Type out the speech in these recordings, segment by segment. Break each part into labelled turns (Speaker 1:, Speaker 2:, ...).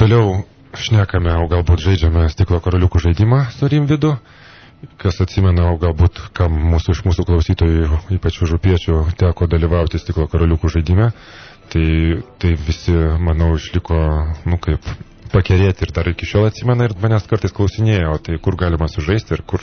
Speaker 1: Toliau šnekame, o galbūt žaidžiame stiklo karoliukų žaidimą su Rimvydu. Kas atsimena, o galbūt kam iš mūsų klausytojų, ypač užupiečių, teko dalyvauti stiklo karoliukų žaidime, tai visi, manau, išliko, kaip pakerėti ir dar iki šiol atsimena ir manęs kartais klausinėjo, tai kur galima sužaisti ir kur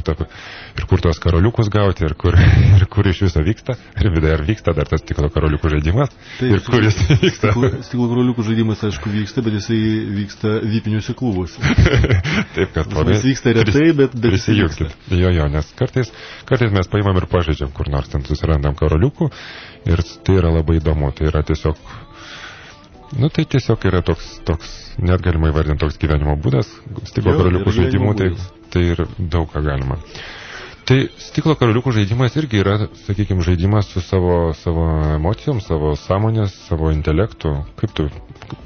Speaker 1: tos karoliukus gauti ir kur iš viso vyksta. Rimvydai, ar vyksta dar tas stiklo karoliukų žaidimas?
Speaker 2: Taip,
Speaker 1: ir kur jis vyksta?
Speaker 2: Stiklo karoliukų žaidimas, aišku, vyksta, bet jisai vyksta vypiniuose klubuose.
Speaker 1: Taip, kad
Speaker 2: jis vyksta retai, bet
Speaker 1: prisijungkit. Jo, nes kartais mes paimam ir pažaidžiam, kur nors ten susirandam karoliukų ir tai yra labai įdomu, tai yra tiesiog tai tiesiog yra toks net galima įvardinti toks gyvenimo būdas, stiklo karoliukų žaidimų, tai ir daug ką galima. Tai stiklo karoliukų žaidimas irgi yra, sakykime, žaidimas su savo emocijom, savo sąmonės, savo intelektu. Kaip tu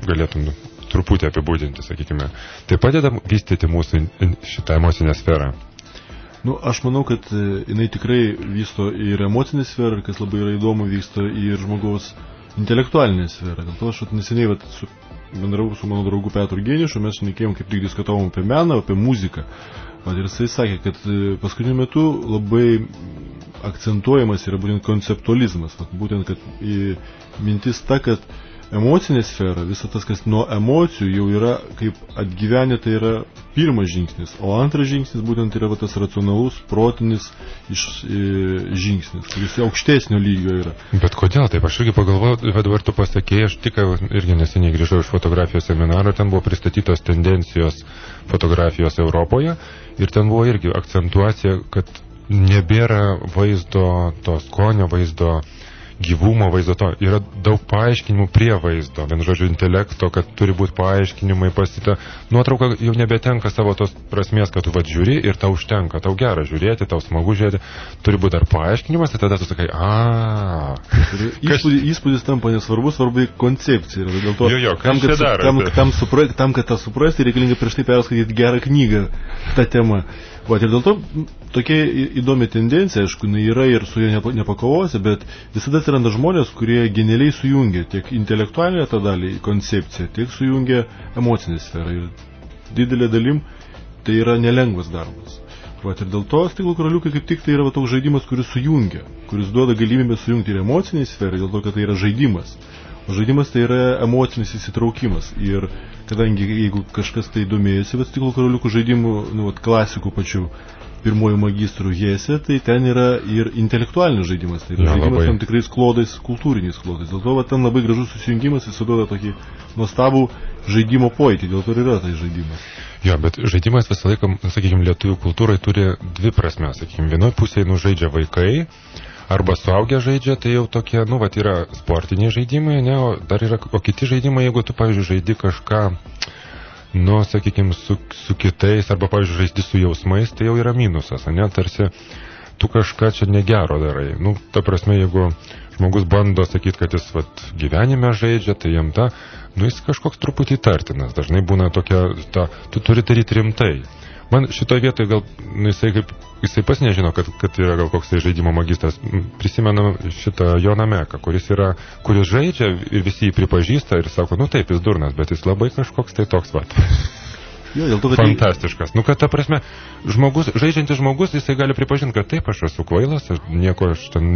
Speaker 1: galėtum truputį apibūdinti, sakykime. Tai padeda vystyti mūsų šitą emocinę sferą.
Speaker 2: Aš manau, kad jinai tikrai vysto ir emocinę sferą, kas labai yra įdomu, vysto ir žmogaus intelektualinė sfera. Dėl to aš neseniai bendravau su mano draugu Petru Geniušu, mes šnekėjom, kaip tik diskutavom apie meną, apie muziką. Ir jisai sakė, kad paskutiniu metu labai akcentuojamas yra būtent konceptualizmas. Būtent, kad mintis ta, kad emocinė sfera, visa tas, kas nuo emocijų jau yra kaip atgyvenę, tai yra pirmas žingsnis, o antras žingsnis būtent yra tas racionalus, protinis žingsnis, kuris aukštesnio lygio yra.
Speaker 1: Bet kodėl taip? Aš irgi pagalvojau, dabar tu pasakėjai, aš tik irgi neseniai grįžau iš fotografijos seminaro, ten buvo pristatytos tendencijos fotografijos Europoje ir ten buvo irgi akcentuacija, kad nebėra vaizdo, to skonio vaizdo, gyvumo vaizdo, to yra daug paaiškinimų prie vaizdo, vien žodžiu intelekto, kad turi būti paaiškinimai, pasita nuotrauka jau nebetenka savo tos prasmės, kad tu žiūri ir tau užtenka, tau gera žiūrėti, tau smagu žiūrėti, turi būti dar paaiškinimas, tai tada tu sakai,
Speaker 2: Įspūdis tampa nesvarbu, svarbu koncepcija. Dėl to, tam, kad tą suprasti, reikalinga prieš tai perskaityti gerą knygą tą temą. Ir dėl to tokia įdomi tendencija, aišku, yra ir su jo nepakovosi, bet visada atsiranda žmonės, kurie genialiai sujungia tiek intelektualinę tą dalį, koncepciją, tiek sujungia emocinę sferą. Ir didelė dalim tai yra nelengvas darbas. Ir dėl to stiklo karoliukai kaip tik tai yra toks žaidimas, kuris sujungia, kuris duoda galimybę sujungti ir emocinį sferą, dėl to, kad tai yra žaidimas. O žaidimas tai yra emocinis įsitraukimas. Ir kadangi jeigu kažkas tai domėjosi stiklo karoliukų žaidimų, klasikų pačių pirmojų magistrų Hesė, tai ten yra ir intelektualinis žaidimas. Tai yra žaidimas tam tikrais klodais, kultūriniais klodais. Dėl to ten labai gražus susijungimas, jis suduoda tokį nuostabų žaidimo pojūtį, dėl to ir yra tai žaidimas.
Speaker 1: Jo, bet žaidimas visą laiką, sakykime, lietuvių kultūrai turi dvi prasmes. Sakykime, vienoje pusėje žaidžia vaikai, arba suaugę žaidžia, tai jau tokie, yra sportiniai žaidimai, o kiti žaidimai, jeigu tu, pavyzdžiui, žaidi kažką, sakykime, su kitais, arba, pavyzdžiui, žaidi su jausmais, tai jau yra minusas, tarsi tu kažką čia negero darai. Ta prasme, jeigu žmogus bando sakyti, kad jis gyvenime žaidžia, tai jam jis kažkoks truputį įtartinas. Dažnai būna tokia, tu turi daryti rimtai. Man šitoje vietoje gal, jisai pas nežino, kad yra gal koks tai žaidimo magistras. Prisimenam šitą Joną Meką, kuris žaidžia ir visi jį pripažįsta ir sako, taip, jis durnas, bet jis labai kažkoks tai toks fantastiškas. Kad ta prasme, žaidžiantis žmogus, jisai gali pripažinti, kad taip, aš esu kvailas, aš ten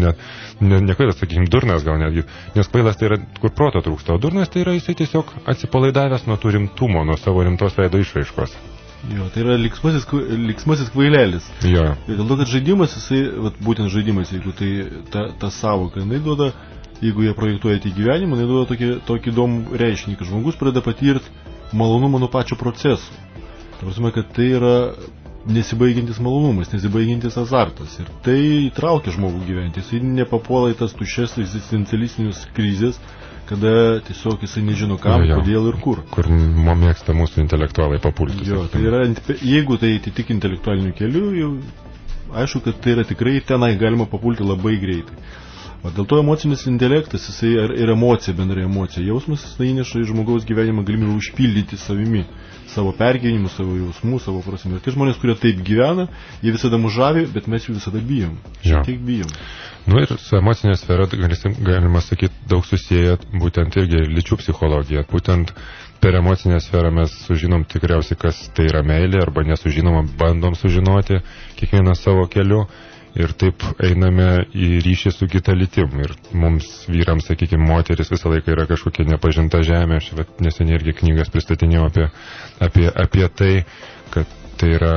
Speaker 1: nekvailas, sakykime, durnas gal netgi, nes kvailas tai yra, kur proto trūksta, o durnas tai yra jisai tiesiog atsipalaidavęs nuo tų rimtumo, nuo savo rimtos veido išraiškos.
Speaker 2: Jo, tai yra liksmasis kvailelis.
Speaker 1: Jo.
Speaker 2: Ir dėl to, kad žaidimas, jisai, būtent žaidimas, jeigu tai ta savoka, jinai duoda, jeigu jie projektuoja į gyvenimą, jinai duoda tokį įdomų reiškinį, kad žmogus pradeda patirti malonumą nuo pačio proceso. Tai prasme, kad tai yra nesibaigiantis malonumas, nesibaigiantis azartas. Ir tai įtraukia žmogų gyventi. Jisai nepapuola į tas tuščias egzistencialistinius krizės, kada tiesiog jisai nežino kam, kodėl ir kur.
Speaker 1: Kur mėgsta mūsų intelektualai papulti.
Speaker 2: Jo, tai yra, jeigu tai tik intelektualiniu keliu, jau aišku, kad tai yra tikrai tenai galima papulti labai greitai. O dėl to emocinis intelektas, jisai ir emocija, bendrai emocija, jausmas, jisai įneša į žmogaus gyvenimą galimybę užpildyti savimi, savo pergyvenimus, savo jausmų, savo prasmę. Ir tie žmonės, kurie taip gyvena, jie visada mus žavi, bet mes jų visada bijom. Šiek bijom.
Speaker 1: Ir su emocinė sfera, galima sakyti, daug susiję būtent irgi lyčių psichologija. Būtent per emocinę sferą mes sužinom tikriausiai, kas tai yra meilė, arba nesužinom, bandom sužinoti kiekvieną savo keliu. Ir taip einame į ryšį su kita lytim. Ir mums vyrams, sakykime, moteris visą laiką yra kažkokia nepažinta žemė. Aš neseniai irgi knygas pristatinėjau apie tai, kad tai yra,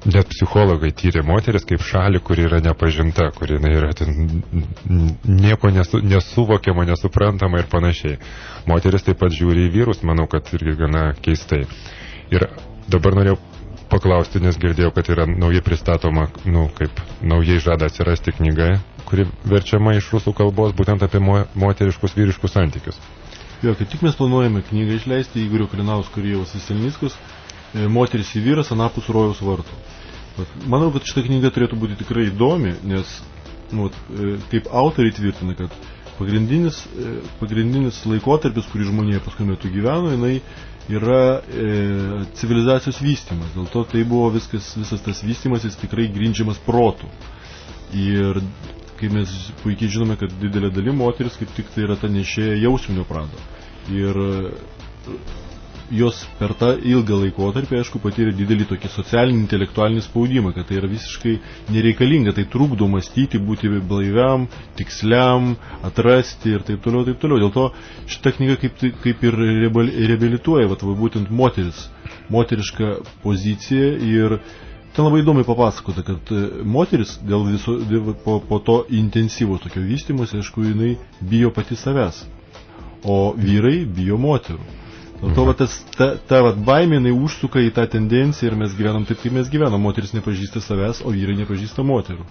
Speaker 1: net psichologai tyrė moteris kaip šalį, kuri yra nepažinta, kuri yra nieko nesuvokiama, nesuprantama ir panašiai. Moteris taip pat žiūri į vyrus, manau, kad irgi gana keistai. Ir dabar norėjau paklausti, nes girdėjau, kad yra naujai pristatoma, kaip naujai žada atsirasti knyga, kuri verčiama iš rusų kalbos būtent apie moteriškus vyriškus santykius.
Speaker 2: Jo, kaip tik mes planuojame knygą išleisti Igorio Kalinausko ir Ievos Veselnickus, Moteris ir vyras anapus rojaus vartų. Manau, kad šita knyga turėtų būti tikrai įdomi, nes kaip autoriai tvirtina, kad pagrindinis laikotarpis, kurį žmonija paskui metu gyveno, jinai yra civilizacijos vystymas. Dėl to tai buvo visas tas vystymas, jis tikrai grindžiamas protu. Ir kai mes puikiai žinome, kad didelė dalim moteris kaip tik tai yra ta nešėja jausminio prado. Ir jos per tą ilgą laikotarpį, aišku, patyrė didelį tokį socialinį, intelektualinį spaudimą, kad tai yra visiškai nereikalinga, tai trukdo mąstyti, būti blaiviam, tiksliam, atrasti ir taip toliau, taip toliau. Dėl to šita knyga kaip ir reabilituoja, būtent moterišką poziciją ir ten labai įdomiai papasakota, kad moteris po to intensyvos tokio vystymosi, aišku, jinai bijo pati savęs, o vyrai bijo moterų. Dėl to ta baimė, jinai užsuka į tą tendenciją ir mes gyvenam taip, kaip mes gyvenam. Moteris nepažįsta savęs, o vyrai nepažįsta moterų.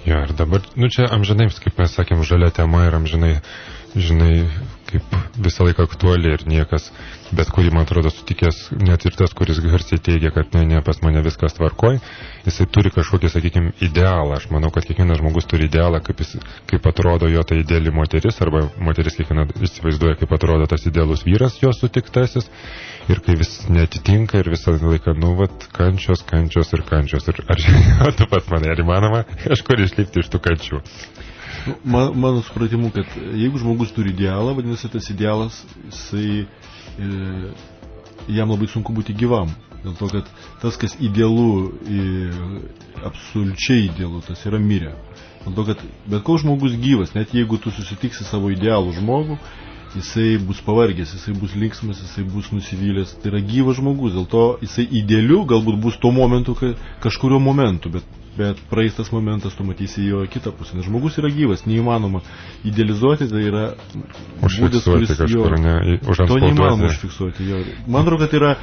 Speaker 1: Ja, ir dabar, čia amžinai, kaip mes sakėm, žalia tema ir amžinai, kaip visą laiką aktuali ir niekas, bet kurį, man atrodo, sutikęs, net ir tas, kuris garsiai teigia, kad ne, pas mane viskas tvarkoj, jisai turi kažkokį, sakykime, idealą. Aš manau, kad kiekvienas žmogus turi idealą, kaip atrodo jo ta ideali moteris, arba moteris kiekviena įsivaizduoja, kaip atrodo tas idealus vyras, jo sutiktasis, ir kai vis netitinka ir visą laiką, kančios. Ir ar tu pas mane, ar įmanoma kažkur išlipti iš tų kančių?
Speaker 2: Mano supratimu, kad jeigu žmogus turi idealą, vadinasi, tas idealas, jam labai sunku būti gyvam. Dėl to, kad tas, kas idealu, absoliučiai idealu, tas yra mirę. Dėl to, kad bet koks žmogus gyvas, net jeigu tu susitiksi savo idealų žmogų, jisai bus pavargęs, jisai bus linksmas, jisai bus nusivylęs. Tai yra gyvas žmogus, dėl to jisai idealiu galbūt bus tuo momentu, kažkurio momentu, bet praeis tas momentas, tu matysi jo kitą pusę. Nes žmogus yra gyvas, neįmanoma idealizuoti, tai yra būdas, kuris to neįmanoma užfiksuoti. Man atrodo, kad yra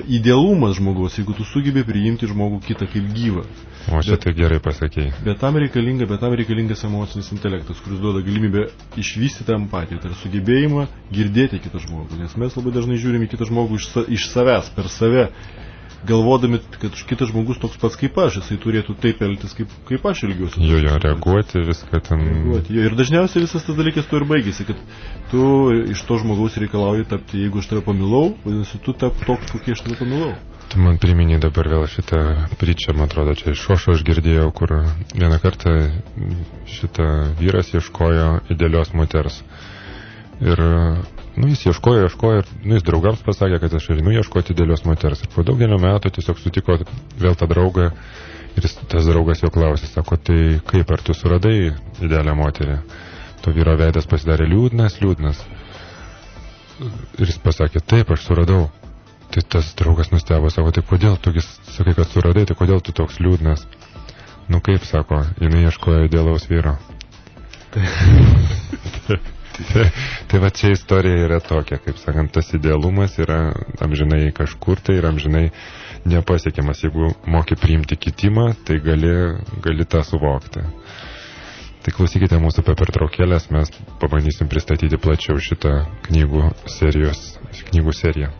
Speaker 2: idealumas žmogaus, jeigu tu sugebi priimti žmogų kitą kaip gyvą.
Speaker 1: O šitai gerai pasakėjai.
Speaker 2: Bet tam reikalingas emocinis intelektas, kuris duoda galimybę išvystyti empatiją, tai yra sugebėjimą girdėti kitą žmogų. Nes mes labai dažnai žiūrime kitą žmogų iš savęs, per save, galvodami, kad kitas žmogus toks pats kaip aš, jisai turėtų taip elgtis, kaip aš elgiuosi.
Speaker 1: Jo, reaguoti, viską ten...
Speaker 2: Ir dažniausiai visas tas dalykas tu ir baigėsi, kad tu iš to žmogaus reikalauji tapti, jeigu aš tave pamilau, vadinasi, tu tap toks, kokie aš tave pamilau.
Speaker 1: Tu man priminė dabar vėl šitą pričą, man atrodo, čia iš Šošo aš girdėjau, kur vieną kartą šitą vyras ieškojo idealios moters. Ir jis ieškojo ir jis draugams pasakė, kad aš einu ieškoti idealios moters. Ir po daugelio metų tiesiog sutiko vėl tą draugą ir tas draugas jo klausė, sako, tai kaip, ar tu suradai idealią moterį? To vyro veidas pasidarė liūdnas. Ir jis pasakė, taip, aš suradau. Tai tas draugas nustebo, sako, tai kodėl tu sakai, kad suradai, tai kodėl tu toks liūdnas? Kaip, sako, jinai ieškojo idealaus vyro. Tai va čia istorija yra tokia, kaip sakant, tas idealumas yra amžinai kažkur tai ir amžinai nepasiekiamas. Jeigu moki priimti kitimą, tai gali tą suvokti. Tai klausykite mūsų per pertraukėlės, mes pabandysim pristatyti plačiau šitą knygų seriją.